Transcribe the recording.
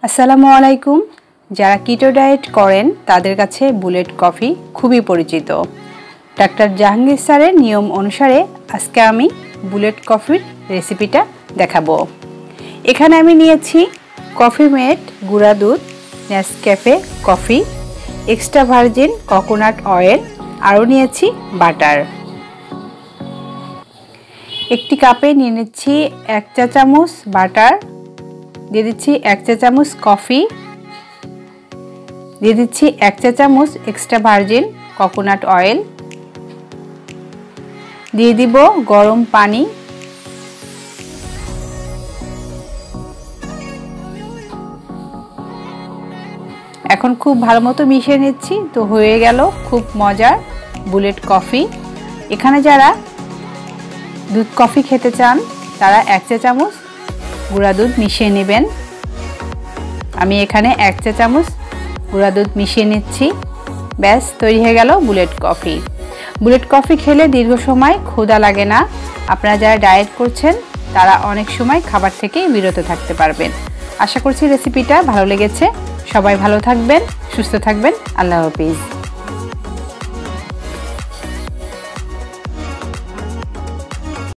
আসসালামু আলাইকুম। যারা কিটো ডায়েট করেন তাদের কাছে বুলেট কফি খুবই পরিচিত। ডাক্তার জাহাঙ্গীর স্যারের নিয়ম অনুসারে আজকে আমি বুলেট কফির রেসিপিটা দেখাবো। এখানে আমি নিয়েছি কফি মেড গুঁড়া দুধ, Nescafe coffee, extra virgin coconut oil, আরও নিয়েছি বাটার। একটি কাপে নিয়ে নিচ্ছি 1 চা চামচ বাটার, দিয়ে দিচ্ছি 1 চা চামচ কফি, দিয়ে দিচ্ছি 1 চা চামচ এক্সট্রা ভার্জিন কোকোনাট অয়েল, দিয়ে দিব গরম পানি, এখন খুব ভালো মতো মিশিয়ে নিচ্ছি। তো হয়ে গেল খুব মজার বুলেট কফি। এখানে যারা দুধ কফি খেতে চান তারা 1 চা চামচ গুঁড়া দুধ মিশিয়ে নেবেন। আমি এখানে 1 চা চামচ গুঁড়া দুধ মিশিয়ে নিচ্ছি। ব্যাস তৈরি হয়ে গেল বুলেট কফি। বুলেট কফি খেলে দীর্ঘ সময় ক্ষুধা লাগে না। আপনারা যারা ডায়েট করছেন তারা অনেক সময় খাবার থেকে বিরত থাকতে পারবেন। আশা করছি রেসিপিটা ভালো লেগেছে। সবাই ভালো থাকবেন, সুস্থ থাকবেন। আল্লাহ হাফেজ।